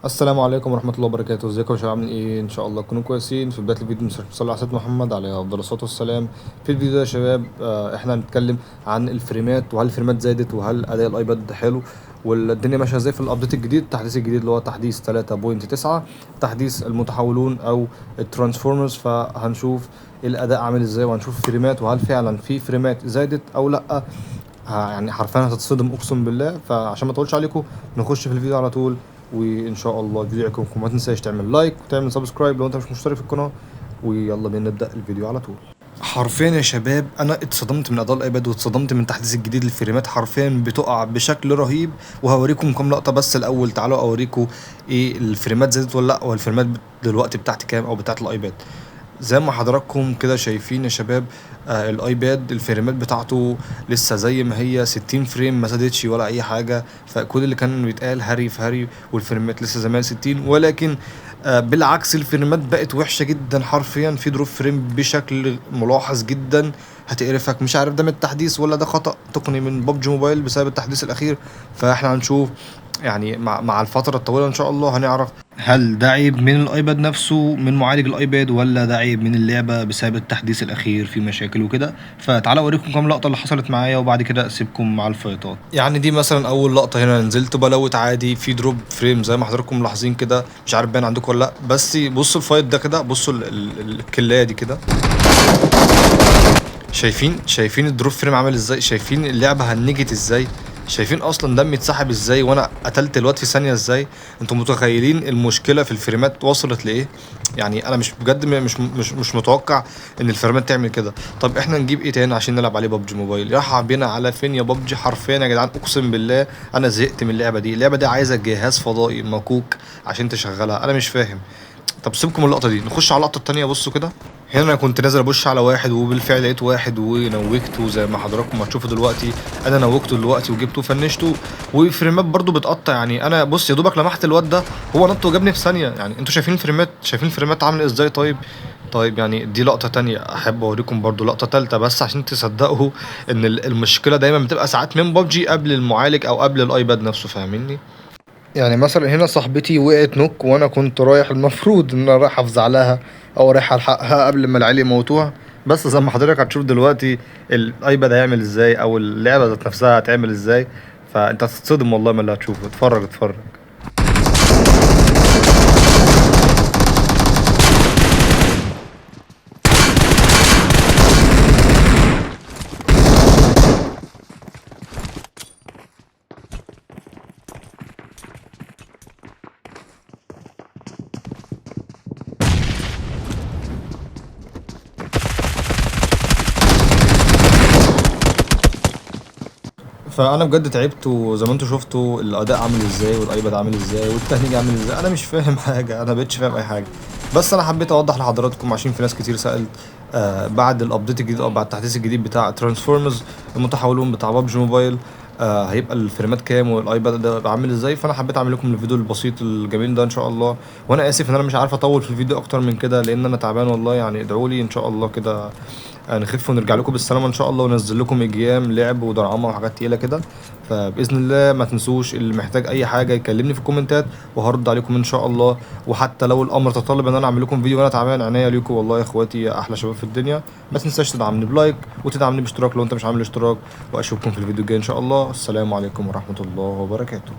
السلام عليكم ورحمة الله وبركاته. ازيكم يا شباب؟ عاملين ايه؟ ان شاء الله تكونوا كويسين. في بداية الفيديو نصلي على سيدنا محمد عليه افضل الصلاة والسلام. في الفيديو ده يا شباب احنا هنتكلم عن الفريمات، وهل الفريمات زادت، وهل اداء الايباد حلو، والدنيا ماشيه ازاي في الابديت الجديد، التحديث الجديد اللي هو تحديث 3.9، تحديث المتحولون او الترانسفورمرز. فهنشوف الاداء عامل ازاي، وهنشوف فريمات، وهل فعلا في فريمات زادت او لا. يعني حرفيا هتتصدم اقسم بالله. فعشان ما اطولش عليكم نخش في الفيديو على طول، وان شاء الله الفيديو يعجبكم. ما تنساش تعمل لايك وتعمل سبسكرايب لو انت مش مشترك في القناه، ويلا بينا نبدا الفيديو على طول. حرفيا يا شباب انا اتصدمت من اداء الايباد، واتصدمت من التحديث الجديد للفريمات. حرفيا بتقع بشكل رهيب، وهوريكم كام لقطه. بس الاول تعالوا اوريكم ايه الفريمات زادت ولا لا، والفريمات دلوقتي بتاعتي كام او بتاعت الايباد. زي ما حضراتكم كده شايفين يا شباب، الايباد الفريمات بتاعته لسه زي ما هي 60 فريم، ما زادتش ولا اي حاجه. فكل اللي كان بيتقال هري في هري، والفريمات لسه زي ما هي 60. ولكن بالعكس الفريمات بقت وحشه جدا. حرفيا في دروب فريم بشكل ملاحظ جدا، هتقرفك. مش عارف ده من التحديث ولا ده خطأ تقني من ببجي موبايل بسبب التحديث الاخير. فاحنا هنشوف يعني مع الفتره الطويله ان شاء الله هنعرف هل ده عيب من الايباد نفسه، من معالج الايباد، ولا ده عيب من اللعبه بسبب التحديث الاخير في مشاكل وكده. فتعالى اوريكم كام لقطه اللي حصلت معايا، وبعد كده اسيبكم مع الفيطات. يعني دي مثلا اول لقطه، هنا نزلت بلوت عادي في دروب فريم زي ما حضراتكم ملاحظين كده. مش عارف باين عندكم ولا لا، بس بصوا الفايت ده كده، بصوا الكلايه دي كده. شايفين الدروب فريم عامل ازاي؟ شايفين اللعبه هنجت ازاي؟ شايفين اصلا دمي اتسحب ازاي، وانا قتلت الواد في ثانيه ازاي؟ انتم متخيلين المشكله في الفريمات وصلت لايه؟ يعني انا مش بجد مش متوقع ان الفريمات تعمل كده. طب احنا نجيب ايه تاني عشان نلعب عليه ببجي موبايل؟ راح بينا على فين يا ببجي؟ حرفيا يا جدعان اقسم بالله انا زهقت من اللعبه دي. اللعبه دي عايزه جهاز فضائي مكوك عشان تشغلها، انا مش فاهم. طب سيبكم من اللقطه دي، نخش على اللقطه التانيه. بصوا كده، هنا انا كنت نازل ابش على واحد، وبالفعل لقيت واحد ونوكته زي ما حضراتكم هتشوفوا دلوقتي. انا نوكته دلوقتي وجبته وفنشته، وفريمات برضو بتقطع. يعني انا بص يا دوبك لمحت الواد ده، هو نط وجابني في ثانيه. يعني انتوا شايفين الفريمات؟ شايفين الفريمات عامله ازاي؟ طيب يعني دي لقطه تانية. احب اوريكم برضو لقطه تالتة بس عشان تصدقوا ان المشكله دايما بتبقى ساعات من ببجي قبل المعالج او قبل الايباد نفسه، فاهميني؟ يعني مثلا هنا صاحبتي وقعت نوك، وانا كنت رايح، المفروض ان انا رايح افزع لها او رايح الحقها قبل ما العيال يموتوها. بس زي ما حضرتك هتشوف دلوقتي الايباد هيعمل ازاي، او اللعبه ذات نفسها هتعمل ازاي. فانت هتتصدم والله من اللي هتشوفه. اتفرج. فانا بجد تعبت، وزي ما انتم شفتوا الاداء عامل ازاي، والايباد عامل ازاي، والتهنيج عامل ازاي. انا مش فاهم حاجه، انا مبقتش فاهم اي حاجه. بس انا حبيت اوضح لحضراتكم عشان في ناس كتير سالت بعد الابديت الجديد او بعد التحديث الجديد بتاع ترانسفورمرز المتحولون بتاع ببجي موبايل، هيبقى الفريمات كام، والايباد ده عامل ازاي. فانا حبيت اعمل لكم الفيديو البسيط الجميل ده ان شاء الله. وانا اسف ان انا مش عارف اطول في الفيديو اكتر من كده، لان انا تعبان والله. يعني ادعوا لي ان شاء الله كده نخف ونرجع لكم بالسلامه ان شاء الله، وننزل لكم اجيام لعب ودرعمه وحاجات تقيله كده. فباذن الله ما تنسوش، اللي محتاج اي حاجه يكلمني في الكومنتات وهرد عليكم ان شاء الله. وحتى لو الامر تطلب ان انا اعمل لكم فيديو وانا تعبان، عينيا ليكم والله يا اخواتي، يا احلى شباب في الدنيا. ما تنساش تدعمني بلايك، وتدعمني باشتراك لو انت مش عامل اشتراك. واشوفكم في الفيديو الجاي ان شاء الله. السلام عليكم ورحمه الله وبركاته.